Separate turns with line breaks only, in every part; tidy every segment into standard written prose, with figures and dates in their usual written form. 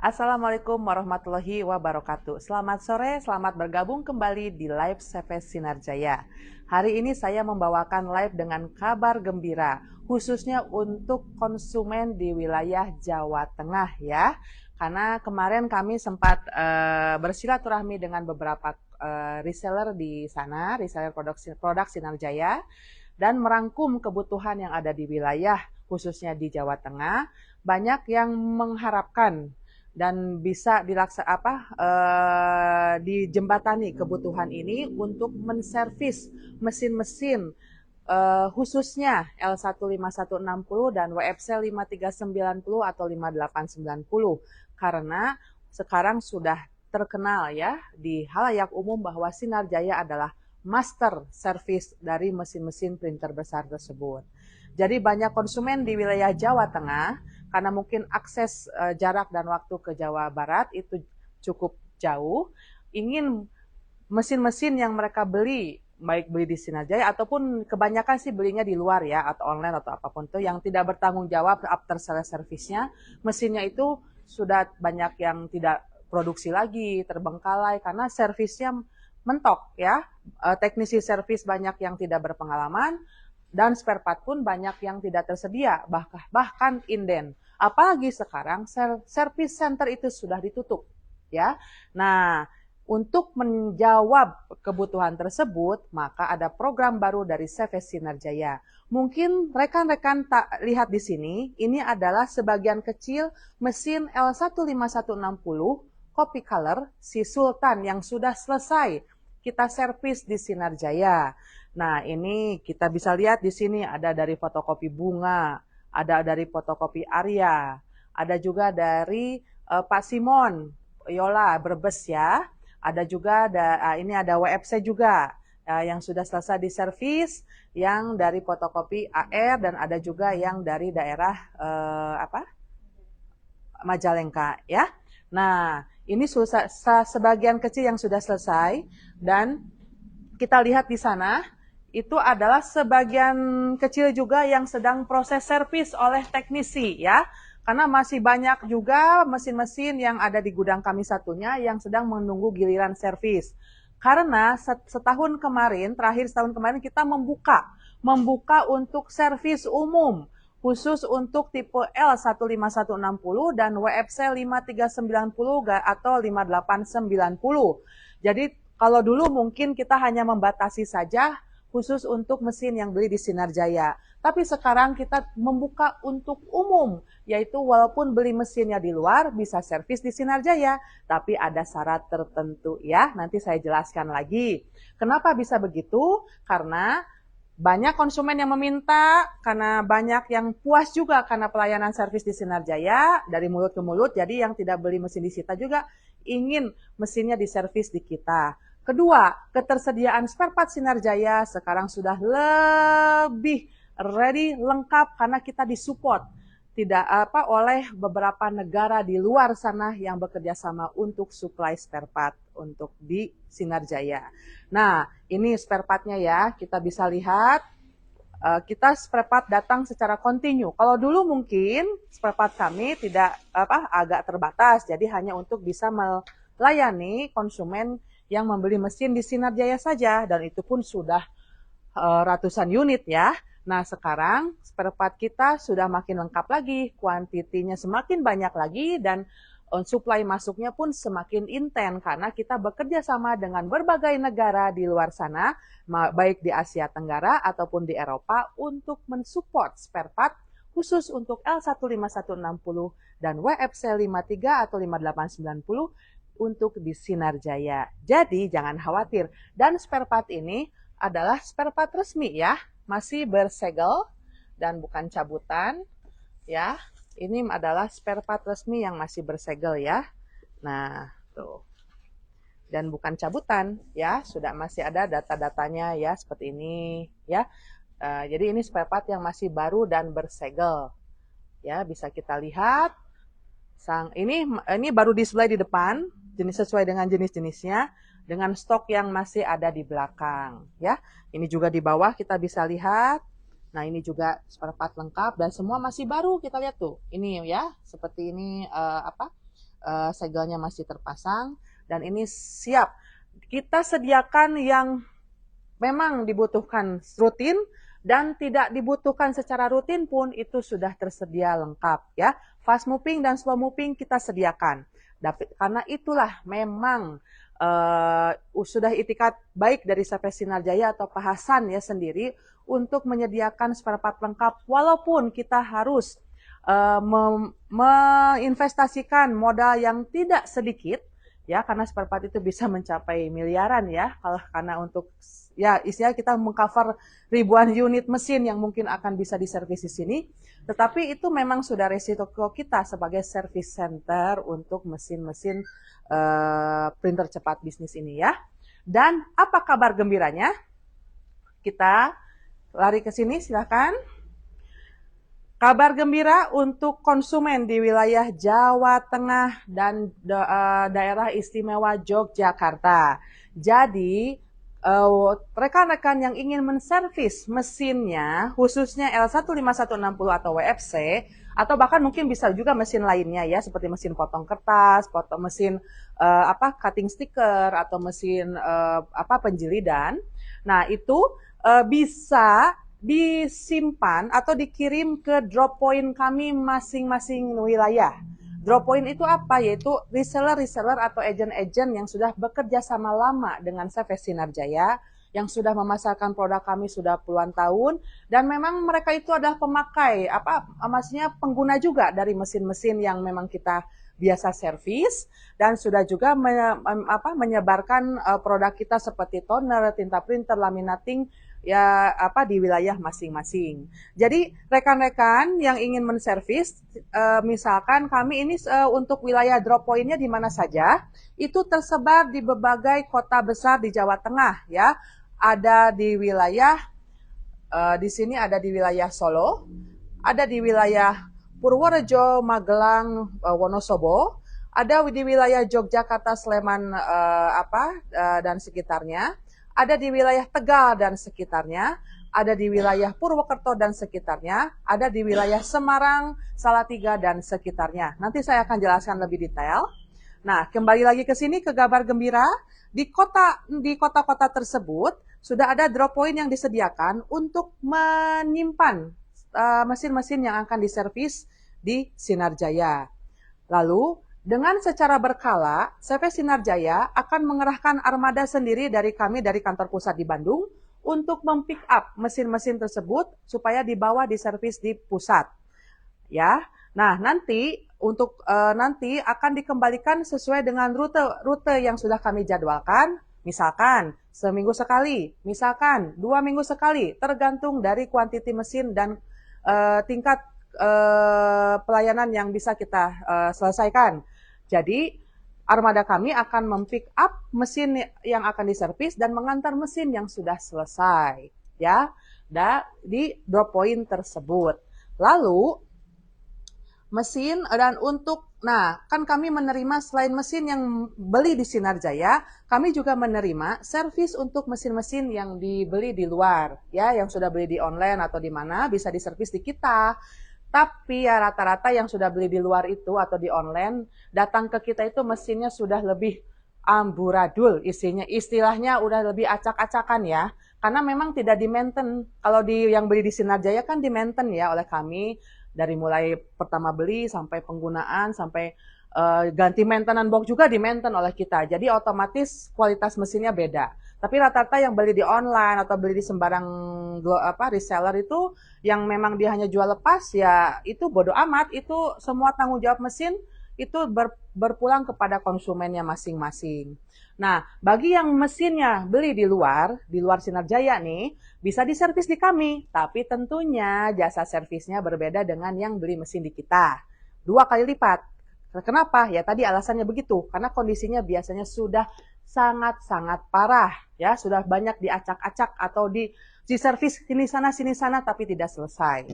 Assalamualaikum warahmatullahi wabarakatuh. Selamat sore, selamat bergabung kembali di Live CV Sinar Jaya. Hari ini saya membawakan live dengan kabar gembira, khususnya untuk konsumen di wilayah Jawa Tengah ya. Karena kemarin kami sempat bersilaturahmi dengan beberapa reseller di sana, reseller produk Sinar Jaya, dan merangkum kebutuhan yang ada di wilayah, khususnya di Jawa Tengah. Banyak yang mengharapkan dan bisa dijembatani kebutuhan ini untuk menservis mesin-mesin khususnya L15160 dan WFC 5390 atau 5890 karena sekarang sudah terkenal ya di halayak umum bahwa Sinar Jaya adalah master service dari mesin-mesin printer besar tersebut. Jadi banyak konsumen di wilayah Jawa Tengah karena mungkin akses jarak dan waktu ke Jawa Barat itu cukup jauh, ingin mesin-mesin yang mereka beli, baik beli di Sinar Jaya ataupun kebanyakan sih belinya di luar ya, atau online atau apapun itu, yang tidak bertanggung jawab after sales service-nya, mesinnya itu sudah banyak yang tidak produksi lagi, terbengkalai karena servisnya mentok ya, teknisi servis banyak yang tidak berpengalaman, dan spare part pun banyak yang tidak tersedia, bahkan inden. Apalagi sekarang service center itu sudah ditutup, ya. Nah, untuk menjawab kebutuhan tersebut, maka ada program baru dari CV Sinar Jaya. Mungkin rekan-rekan tak lihat di sini, ini adalah sebagian kecil mesin L15160 copy color si Sultan yang sudah selesai kita servis di Sinar Jaya. Nah, ini kita bisa lihat di sini ada dari fotokopi bunga, ada dari fotokopi Arya, ada juga dari Pak Simon, Yola, Brebes ya. Ada juga ini ada WFC juga yang sudah selesai di servis, yang dari fotokopi AR dan ada juga yang dari daerah Majalengka ya. Nah, ini sebagian kecil yang sudah selesai dan kita lihat di sana itu adalah sebagian kecil juga yang sedang proses servis oleh teknisi ya. Karena masih banyak juga mesin-mesin yang ada di gudang kami satunya yang sedang menunggu giliran servis. Karena setahun kemarin, terakhir setahun kemarin kita membuka untuk servis umum khusus untuk tipe L15160 dan WFC 5390 atau 5890. Jadi kalau dulu mungkin kita hanya membatasi saja khusus untuk mesin yang beli di Sinar Jaya. Tapi sekarang kita membuka untuk umum, yaitu walaupun beli mesinnya di luar bisa servis di Sinar Jaya, tapi ada syarat tertentu ya. Nanti saya jelaskan lagi. Kenapa bisa begitu? Karena banyak konsumen yang meminta, karena banyak yang puas juga karena pelayanan servis di Sinar Jaya, dari mulut ke mulut, jadi yang tidak beli mesin di Sita juga ingin mesinnya diservis di kita. Kedua, ketersediaan spare part Sinar Jaya sekarang sudah lebih ready, lengkap karena kita disupport oleh beberapa negara di luar sana yang bekerja sama untuk supply spare part untuk di Sinar Jaya. Nah, ini spare part-nya ya, kita bisa lihat kita spare part datang secara kontinu. Kalau dulu mungkin spare part kami tidak agak terbatas, jadi hanya untuk bisa melayani konsumen yang membeli mesin di Sinar Jaya saja, dan itu pun sudah ratusan unit ya. Nah, sekarang spare part kita sudah makin lengkap lagi, kuantitinya semakin banyak lagi, dan supply masuknya pun semakin intens karena kita bekerja sama dengan berbagai negara di luar sana, baik di Asia Tenggara ataupun di Eropa, untuk mensupport spare part khusus untuk L15160 dan WFC 53 atau 5890 untuk di Sinar Jaya. Jadi jangan khawatir, dan spare part ini adalah spare part resmi ya, masih bersegel dan bukan cabutan ya. Ini adalah spare part resmi yang masih bersegel ya. Nah, tuh. Dan bukan cabutan ya, sudah masih ada data-datanya ya seperti ini ya. Jadi ini spare part yang masih baru dan bersegel. Ya, bisa kita lihat. Ini baru display di depan, jenis sesuai dengan jenis-jenisnya, dengan stok yang masih ada di belakang ya. Ini juga di bawah kita bisa lihat. Nah, ini juga spare part lengkap dan semua masih baru, kita lihat tuh. Ini ya, seperti ini segelnya masih terpasang, dan ini siap. Kita sediakan yang memang dibutuhkan rutin dan tidak dibutuhkan secara rutin pun itu sudah tersedia lengkap ya. Fast moving dan slow moving kita sediakan. Karena itulah memang sudah itikat baik dari CV Sinar Jaya atau Pak Hasan ya sendiri untuk menyediakan spare part lengkap walaupun kita harus menginvestasikan modal yang tidak sedikit ya, karena spare part itu bisa mencapai miliaran ya, kalau karena untuk ya istilah kita mengcover ribuan unit mesin yang mungkin akan bisa diservis di sini, tetapi itu memang sudah resiko kita sebagai service center untuk mesin-mesin printer cepat bisnis ini ya. Dan apa kabar gembiranya? Kita lari ke sini silakan. Kabar gembira untuk konsumen di wilayah Jawa Tengah dan daerah istimewa Yogyakarta. Jadi, rekan-rekan yang ingin menservis mesinnya, khususnya L15160 atau WFC, atau bahkan mungkin bisa juga mesin lainnya ya, seperti mesin potong kertas, mesin cutting sticker, atau mesin penjilidan. Nah, itu bisa disimpan atau dikirim ke drop point kami masing-masing wilayah. Drop point itu apa? Yaitu reseller atau agent-agent yang sudah bekerja sama lama dengan CV Sinar Jaya, yang sudah memasarkan produk kami sudah puluhan tahun, dan memang mereka itu adalah pemakai, maksudnya pengguna juga dari mesin-mesin yang memang kita biasa servis, dan sudah juga menyebarkan produk kita seperti toner, tinta printer, laminating, ya di wilayah masing-masing. Jadi rekan-rekan yang ingin menservis, misalkan kami ini untuk wilayah drop point-nya di mana saja, itu tersebar di berbagai kota besar di Jawa Tengah ya. Ada di wilayah di sini ada di wilayah Solo, ada di wilayah Purworejo, Magelang, Wonosobo, ada di wilayah Yogyakarta, Sleman dan sekitarnya. Ada di wilayah Tegal dan sekitarnya, ada di wilayah Purwokerto dan sekitarnya, ada di wilayah Semarang, Salatiga dan sekitarnya. Nanti saya akan jelaskan lebih detail. Nah, kembali lagi ke sini ke kabar gembira, di kota-kota tersebut sudah ada drop point yang disediakan untuk menyimpan mesin-mesin yang akan diservis di Sinar Jaya. Lalu dengan secara berkala, CV Sinar Jaya akan mengerahkan armada sendiri dari kami dari kantor pusat di Bandung untuk mempick up mesin-mesin tersebut supaya dibawa diservis di pusat. Ya. Nah, nanti nanti akan dikembalikan sesuai dengan rute yang sudah kami jadwalkan. Misalkan seminggu sekali, misalkan 2 minggu sekali, tergantung dari kuantiti mesin dan tingkat pelayanan yang bisa kita selesaikan. Jadi armada kami akan mempick up mesin yang akan diservis dan mengantar mesin yang sudah selesai ya di drop point tersebut. Lalu mesin dan kan kami menerima selain mesin yang beli di Sinar Jaya, kami juga menerima servis untuk mesin-mesin yang dibeli di luar ya, yang sudah beli di online atau di mana bisa diservis di kita. Tapi ya rata-rata yang sudah beli di luar itu atau di online, datang ke kita itu mesinnya sudah lebih amburadul istilahnya udah lebih acak-acakan ya. Karena memang tidak di-maintain. Kalau yang beli di Sinar Jaya kan di-maintain ya oleh kami. Dari mulai pertama beli sampai penggunaan, sampai ganti maintenance box juga di-maintain oleh kita. Jadi otomatis kualitas mesinnya beda. Tapi rata-rata yang beli di online atau beli di sembarang reseller itu yang memang dia hanya jual lepas ya itu bodo amat, itu semua tanggung jawab mesin itu berpulang kepada konsumennya masing-masing. Nah, bagi yang mesinnya beli di luar Sinar Jaya nih, bisa diservis di kami, tapi tentunya jasa servisnya berbeda dengan yang beli mesin di kita. 2 kali lipat. Kenapa? Ya tadi alasannya begitu, karena kondisinya biasanya sudah sangat-sangat parah, ya sudah banyak diacak-acak atau diservis sini sana tapi tidak selesai.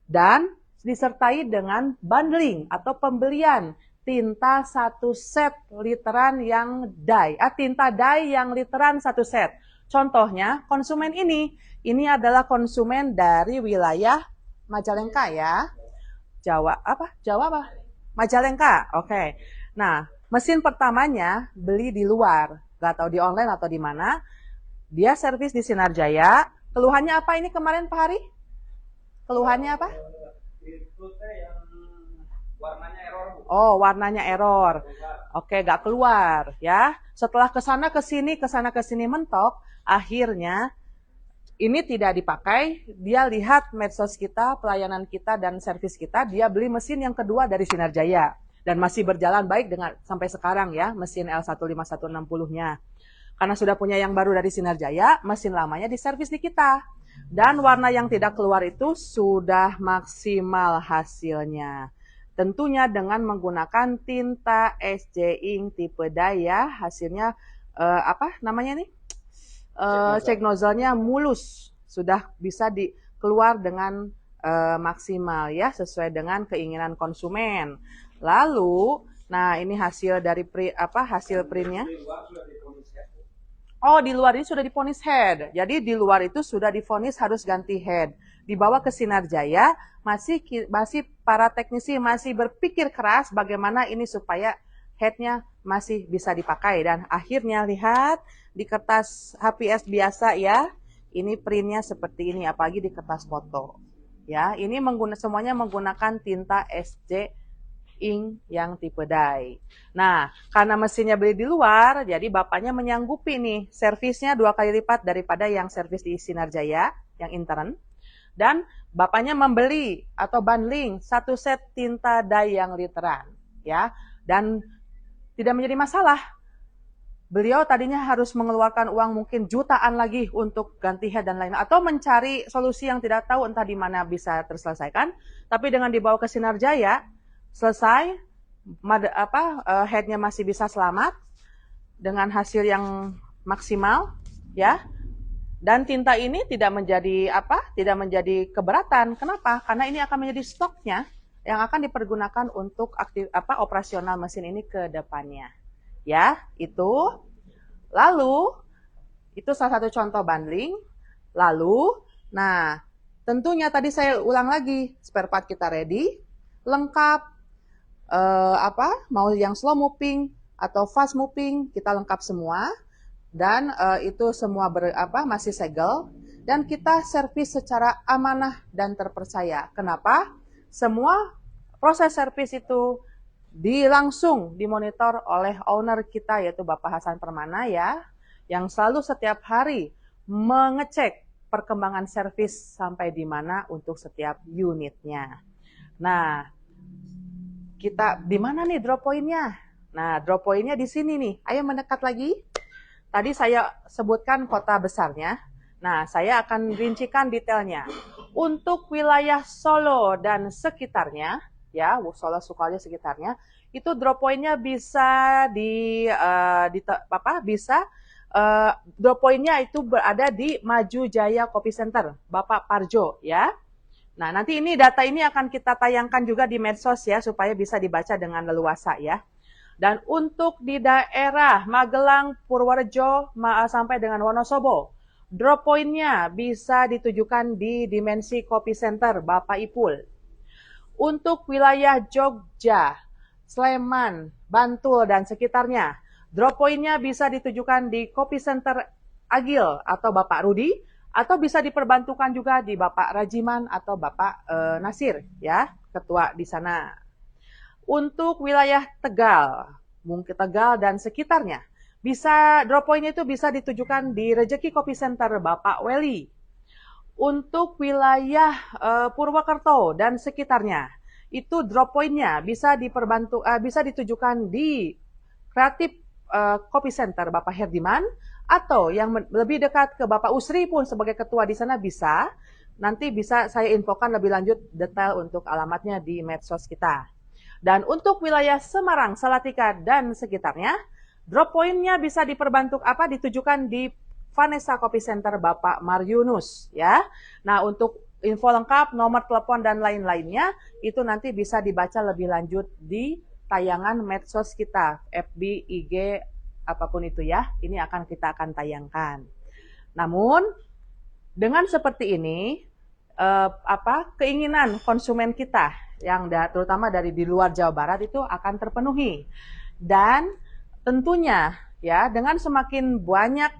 Dan disertai dengan bundling atau pembelian tinta 1 set literan yang tinta dye yang literan 1 set. Contohnya konsumen ini adalah konsumen dari wilayah Majalengka ya. Majalengka, oke. Nah, mesin pertamanya beli di luar, nggak tahu di online atau di mana. Dia servis di Sinar Jaya. Keluhannya apa ini kemarin Pak Hari? Keluhannya apa?
Itu teh yang warnanya error, Bu.
Oh, warnanya error. Oke, nggak keluar ya. Setelah kesana ke sini mentok, akhirnya ini tidak dipakai. Dia lihat medsos kita, pelayanan kita dan servis kita. Dia beli mesin yang kedua dari Sinar Jaya dan masih berjalan baik dengan sampai sekarang ya, mesin L15160-nya. Karena sudah punya yang baru dari Sinar Jaya, mesin lamanya diservis di kita. Dan warna yang tidak keluar itu sudah maksimal hasilnya. Tentunya dengan menggunakan tinta SJ Ink tipe daya, hasilnya apa namanya nih? Check nozzle-nya mulus, sudah bisa keluar dengan maksimal ya, sesuai dengan keinginan konsumen. Lalu, nah ini hasil dari hasil printnya. Oh, di luar ini sudah divonis head. Jadi di luar itu sudah divonis harus ganti head. Dibawa ke Sinar Jaya, masih para teknisi masih berpikir keras bagaimana ini supaya headnya masih bisa dipakai. Dan akhirnya lihat di kertas HPS biasa ya, ini printnya seperti ini, apalagi di kertas foto. Ya, ini semuanya menggunakan tinta SJ Ink yang tipe dye. Nah, karena mesinnya beli di luar, jadi bapaknya menyanggupi nih servisnya 2 kali lipat daripada yang servis di Sinar Jaya, yang intern. Dan bapaknya membeli atau bundling 1 set tinta dye yang literan, ya. Dan tidak menjadi masalah. Beliau tadinya harus mengeluarkan uang mungkin jutaan lagi untuk ganti head dan lain-lain, atau mencari solusi yang tidak tahu entah di mana bisa terselesaikan. Tapi dengan dibawa ke Sinar Jaya, selesai, headnya masih bisa selamat dengan hasil yang maksimal, ya. Dan tinta ini tidak menjadi keberatan. Kenapa? Karena ini akan menjadi stoknya yang akan dipergunakan untuk operasional mesin ini ke depannya. Ya, itu. Lalu itu salah satu contoh bundling. Lalu, nah, tentunya tadi saya ulang lagi, spare part kita ready, lengkap. Mau yang slow moving atau fast moving, kita lengkap semua. Dan itu semua masih segel, dan kita servis secara amanah dan terpercaya. Kenapa? Semua proses servis itu langsung dimonitor oleh owner kita, yaitu Bapak Hasan Permana ya, yang selalu setiap hari mengecek perkembangan servis sampai di mana untuk setiap unitnya. Nah, kita di mana nih drop point-nya? Nah, drop point-nya di sini nih. Ayo mendekat lagi. Tadi saya sebutkan kota besarnya. Nah, saya akan rincikan detailnya. Untuk wilayah Solo dan sekitarnya, ya, Solo, Sukoharjo sekitarnya, itu drop point-nya bisa drop point-nya itu berada di Maju Jaya Kopi Center, Bapak Parjo, ya. Nah, nanti data ini akan kita tayangkan juga di medsos ya, supaya bisa dibaca dengan leluasa ya. Dan untuk di daerah Magelang, Purworejo, sampai dengan Wonosobo, drop point-nya bisa ditujukan di Dimensi Kopi Center Bapak Ipul. Untuk wilayah Jogja, Sleman, Bantul, dan sekitarnya, drop point-nya bisa ditujukan di Kopi Center Agil atau Bapak Rudi, atau bisa diperbantukan juga di Bapak Rajiman atau Bapak Nasir, ya, ketua di sana. Untuk wilayah Tegal, mungkin Tegal dan sekitarnya, drop point itu bisa ditujukan di Rejeki Kopi Center Bapak Weli. Untuk wilayah Purwokerto dan sekitarnya, itu drop point-nya bisa ditujukan di Kreatif Kopi Center Bapak Herdiman, atau yang lebih dekat ke Bapak Usri pun sebagai ketua di sana bisa. Nanti bisa saya infokan lebih lanjut detail untuk alamatnya di medsos kita. Dan untuk wilayah Semarang, Salatiga, dan sekitarnya, drop point-nya bisa ditujukan di Vanessa Kopi Center Bapak Mariunus, ya. Nah, untuk info lengkap, nomor telepon, dan lain-lainnya, itu nanti bisa dibaca lebih lanjut di tayangan medsos kita, FB, IG, apapun itu ya. Ini kita akan tayangkan. Namun, dengan seperti ini, keinginan konsumen kita yang terutama dari di luar Jawa Barat itu akan terpenuhi. Dan tentunya ya dengan semakin banyak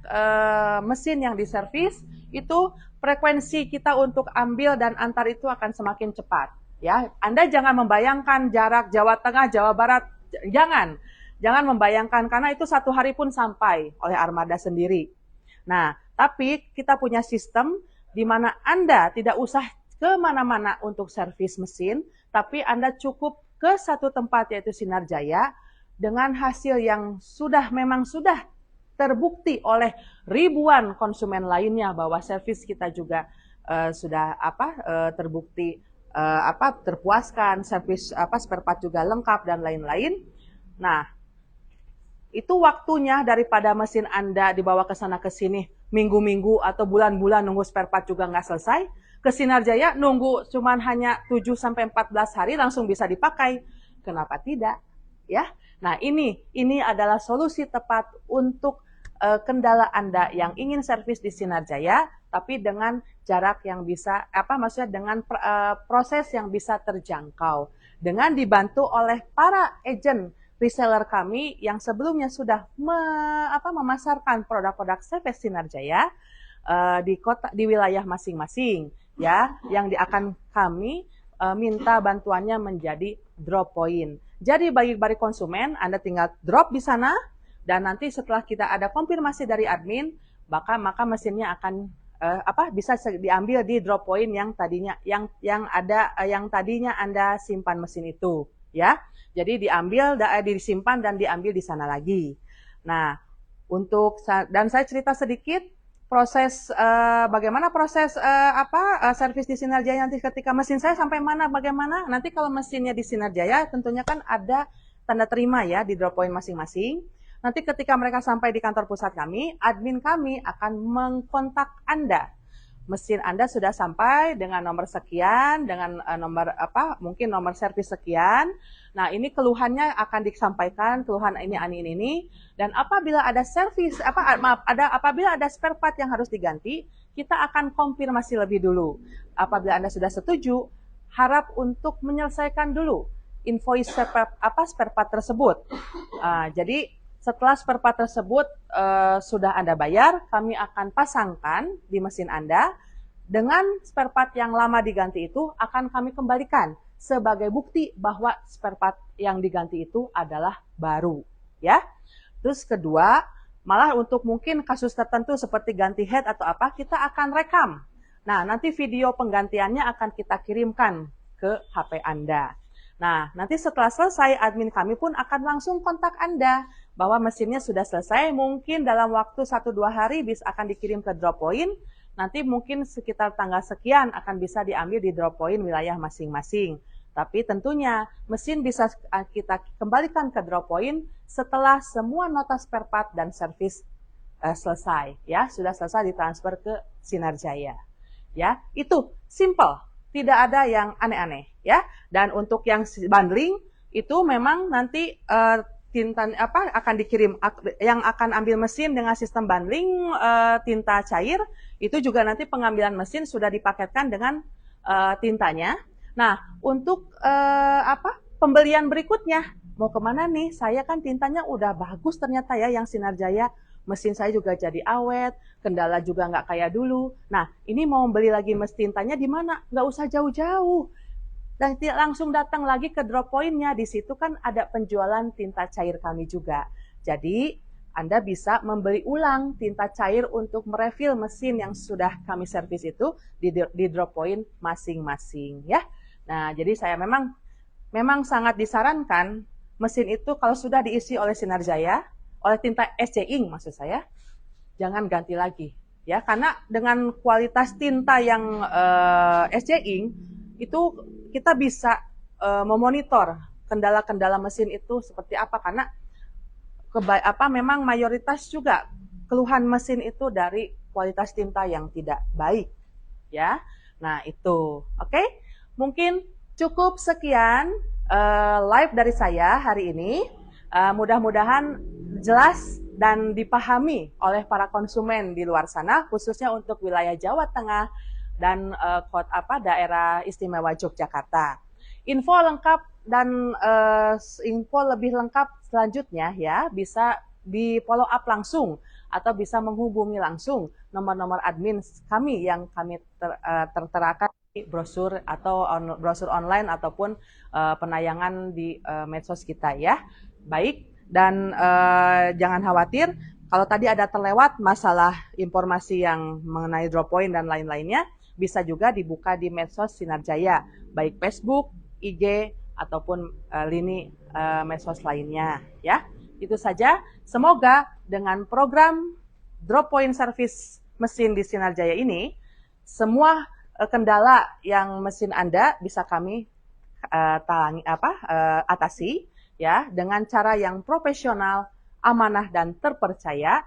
mesin yang diservis, itu frekuensi kita untuk ambil dan antar itu akan semakin cepat. Ya, Anda jangan membayangkan jarak Jawa Tengah, Jawa Barat, jangan membayangkan karena itu satu hari pun sampai oleh armada sendiri. Nah, tapi kita punya sistem di mana Anda tidak usah kemana-mana untuk servis mesin, tapi Anda cukup ke satu tempat yaitu Sinar Jaya dengan hasil yang memang sudah terbukti oleh ribuan konsumen lainnya bahwa servis kita juga sudah terbukti terpuaskan, servis spare part juga lengkap dan lain-lain. Nah, itu waktunya daripada mesin Anda dibawa ke sana ke sini minggu-minggu atau bulan-bulan nunggu spare part juga nggak selesai, ke Sinar Jaya nunggu cuman hanya 7 sampai 14 hari langsung bisa dipakai. Kenapa tidak? Ya. Nah, ini adalah solusi tepat untuk kendala Anda yang ingin servis di Sinar Jaya tapi dengan jarak yang bisa maksudnya dengan proses yang bisa terjangkau dengan dibantu oleh para agent reseller kami yang sebelumnya sudah memasarkan produk-produk servis Sinar Jaya di wilayah masing-masing ya, yang akan kami minta bantuannya menjadi drop point. Jadi bagi konsumen Anda tinggal drop di sana dan nanti setelah kita ada konfirmasi dari admin maka mesinnya akan bisa diambil di drop point yang tadinya yang tadinya Anda simpan mesin itu ya. Jadi disimpan dan diambil di sana lagi. Nah, dan saya cerita sedikit proses bagaimana proses servis di Sinar Jaya nanti ketika mesin saya sampai mana bagaimana. Nanti kalau mesinnya di Sinar Jaya tentunya kan ada tanda terima ya di drop point masing-masing. Nanti ketika mereka sampai di kantor pusat kami, admin kami akan mengkontak Anda. Mesin Anda sudah sampai dengan nomor sekian, dengan mungkin nomor servis sekian. Nah, ini keluhannya akan disampaikan, keluhan ini. Dan apabila ada servis, apabila ada spare part yang harus diganti, kita akan konfirmasi lebih dulu. Apabila Anda sudah setuju, harap untuk menyelesaikan dulu invoice spare part tersebut. Jadi setelah spare part tersebut sudah Anda bayar, kami akan pasangkan di mesin Anda. Dengan spare part yang lama diganti itu akan kami kembalikan sebagai bukti bahwa spare part yang diganti itu adalah baru. Ya. Terus kedua, malah untuk mungkin kasus tertentu seperti ganti head atau kita akan rekam. Nah, nanti video penggantiannya akan kita kirimkan ke HP Anda. Nah, nanti setelah selesai, admin kami pun akan langsung kontak Anda bahwa mesinnya sudah selesai, mungkin dalam waktu 1-2 hari akan dikirim ke drop point, nanti mungkin sekitar tanggal sekian akan bisa diambil di drop point wilayah masing-masing. Tapi tentunya mesin bisa kita kembalikan ke drop point setelah semua nota spare part dan servis selesai, ya sudah selesai ditransfer ke Sinar Jaya. Ya, itu simple. Tidak ada yang aneh-aneh ya. Dan untuk yang bundling itu memang nanti akan dikirim yang akan ambil mesin dengan sistem bundling tinta cair itu juga nanti pengambilan mesin sudah dipaketkan dengan tintanya. Nah, untuk pembelian berikutnya mau kemana nih? Saya kan tintanya udah bagus ternyata ya yang Sinar Jaya. Mesin saya juga jadi awet, kendala juga nggak kayak dulu. Nah, ini mau beli lagi mesin tintanya di mana? Nggak usah jauh-jauh. Dan langsung datang lagi ke drop point-nya. Di situ kan ada penjualan tinta cair kami juga. Jadi, Anda bisa membeli ulang tinta cair untuk merefill mesin yang sudah kami servis itu di drop point masing-masing ya. Nah, jadi saya memang sangat disarankan mesin itu kalau sudah diisi oleh Sinar Jaya, oleh tinta SC Ink maksud saya, jangan ganti lagi ya, karena dengan kualitas tinta yang SC Ink itu kita bisa memonitor kendala-kendala mesin itu seperti apa, karena memang mayoritas juga keluhan mesin itu dari kualitas tinta yang tidak baik ya. Nah, itu oke. Mungkin cukup sekian live dari saya hari ini. Mudah-mudahan jelas dan dipahami oleh para konsumen di luar sana, khususnya untuk wilayah Jawa Tengah dan daerah istimewa Yogyakarta. info lengkap dan info lebih lengkap selanjutnya ya bisa di follow up langsung atau bisa menghubungi langsung nomor-nomor admin kami yang kami terterakan di brosur atau brosur online ataupun penayangan di medsos kita ya. Baik, dan jangan khawatir kalau tadi ada terlewat masalah informasi yang mengenai drop point dan lain-lainnya, bisa juga dibuka di medsos Sinar Jaya, baik Facebook, IG, ataupun lini medsos lainnya ya. Itu saja, semoga dengan program drop point service mesin di Sinar Jaya ini, semua kendala yang mesin Anda bisa kami atasi ya dengan cara yang profesional, amanah dan terpercaya.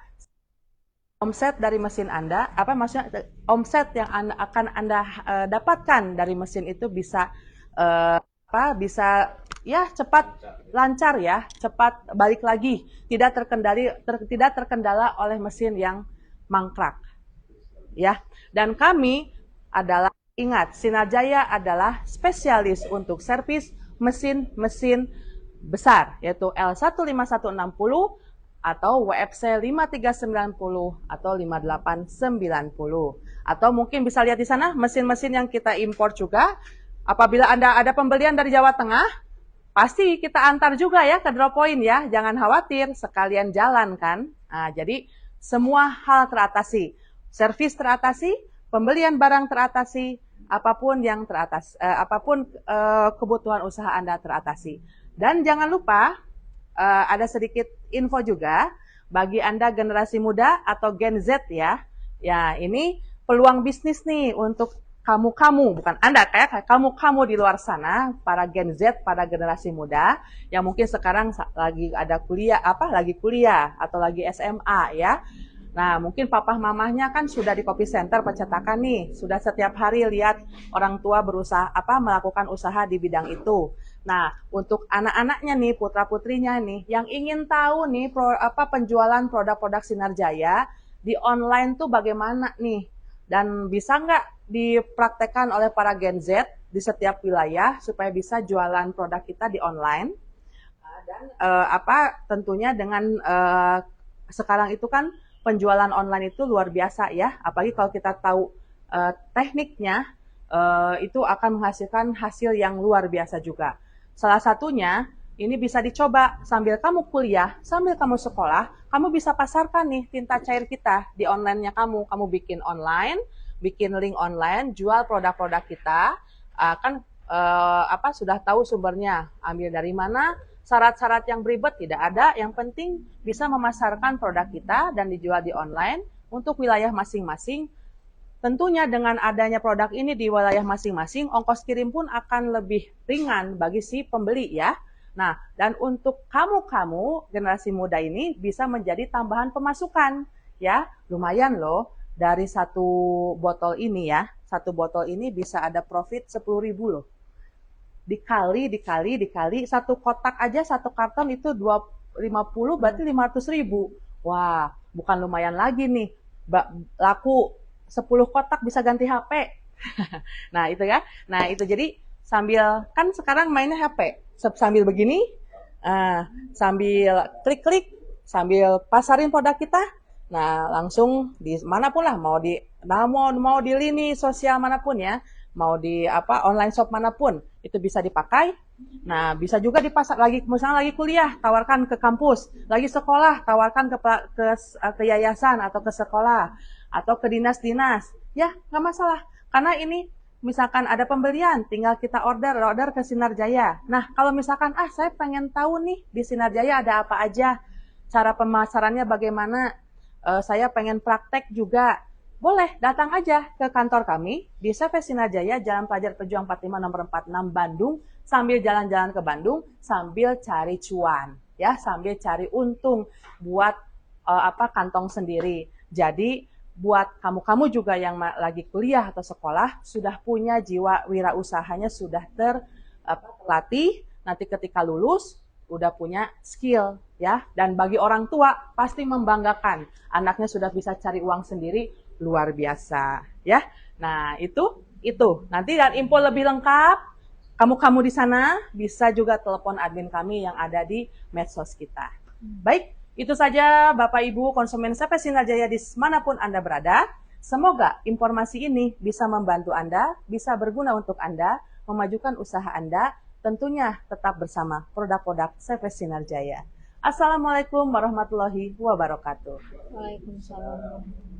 Omset dari mesin Anda, maksudnya omset yang akan Anda dapatkan dari mesin itu bisa bisa ya cepat lancar ya, cepat balik lagi, tidak terkendala oleh mesin yang mangkrak. Ya. Dan kami adalah ingat, Sinar Jaya adalah spesialis untuk servis mesin-mesin besar yaitu L15160 atau WFC 5390 atau 5890. Atau mungkin bisa lihat di sana mesin-mesin yang kita impor juga. Apabila Anda ada pembelian dari Jawa Tengah, pasti kita antar juga ya ke drop point ya. Jangan khawatir, sekalian jalan kan. Nah, jadi semua hal teratasi. Servis teratasi, pembelian barang teratasi, apapun yang kebutuhan usaha Anda teratasi. Dan jangan lupa ada sedikit info juga bagi Anda generasi muda atau Gen Z ya. Ya, ini peluang bisnis nih untuk kamu-kamu, bukan Anda, kayak kamu-kamu di luar sana, para Gen Z, para generasi muda yang mungkin sekarang lagi ada kuliah, lagi kuliah atau lagi SMA ya. Nah, mungkin papa mamahnya kan sudah di copy center percetakan nih, sudah setiap hari lihat orang tua berusaha melakukan usaha di bidang itu. Nah, untuk anak-anaknya nih, putra-putrinya nih, yang ingin tahu nih penjualan produk-produk Sinar Jaya di online tuh bagaimana nih? Dan bisa nggak dipraktekkan oleh para Gen Z di setiap wilayah supaya bisa jualan produk kita di online? Dan tentunya dengan sekarang itu kan penjualan online itu luar biasa ya, apalagi kalau kita tahu tekniknya itu akan menghasilkan hasil yang luar biasa juga. Salah satunya, ini bisa dicoba sambil kamu kuliah, sambil kamu sekolah, kamu bisa pasarkan nih tinta cair kita di online-nya kamu. Kamu bikin online, bikin link online, jual produk-produk kita, sudah tahu sumbernya, ambil dari mana, syarat-syarat yang beribet tidak ada, yang penting bisa memasarkan produk kita dan dijual di online untuk wilayah masing-masing. Tentunya dengan adanya produk ini di wilayah masing-masing, ongkos kirim pun akan lebih ringan bagi si pembeli ya. Nah, dan untuk kamu-kamu generasi muda ini bisa menjadi tambahan pemasukan ya. Lumayan loh, dari satu botol ini ya, satu botol ini bisa ada profit 10.000 loh. Dikali, satu kotak aja, satu karton itu 50 berarti 500.000. Wah, bukan lumayan lagi nih, laku 10 kotak bisa ganti HP. Nah, itu ya. Nah, itu jadi sambil, kan sekarang mainnya HP. Sambil begini, sambil klik-klik, sambil pasarin produk kita. Nah, langsung di manapun lah, mau di lini sosial manapun ya, mau di online shop manapun, itu bisa dipakai. Nah, bisa juga dipasar lagi, misalnya lagi kuliah, tawarkan ke kampus, lagi sekolah, tawarkan ke yayasan atau ke sekolah, atau ke dinas-dinas, ya nggak masalah. Karena ini misalkan ada pembelian, tinggal kita order ke Sinar Jaya. Nah, kalau misalkan, saya pengen tahu nih di Sinar Jaya ada apa aja, cara pemasarannya bagaimana, saya pengen praktek juga, boleh datang aja ke kantor kami di CV Sinar Jaya, Jalan Pelajar Pejuang 45 nomor 46 Bandung, sambil jalan-jalan ke Bandung, sambil cari cuan, ya, sambil cari untung buat kantong sendiri. Jadi buat kamu-kamu juga yang lagi kuliah atau sekolah, sudah punya jiwa wirausahanya, sudah terlatih, nanti ketika lulus, udah punya skill, ya. Dan bagi orang tua, pasti membanggakan. Anaknya sudah bisa cari uang sendiri, luar biasa, ya. Nah, itu. Nanti dan info lebih lengkap, kamu-kamu di sana bisa juga telepon admin kami yang ada di medsos kita. Baik, itu saja Bapak Ibu konsumen CP Sinar Jaya di manapun Anda berada. Semoga informasi ini bisa membantu Anda, bisa berguna untuk Anda, memajukan usaha Anda, tentunya tetap bersama produk-produk CP Sinar Jaya. Assalamualaikum warahmatullahi wabarakatuh.
Waalaikumsalam.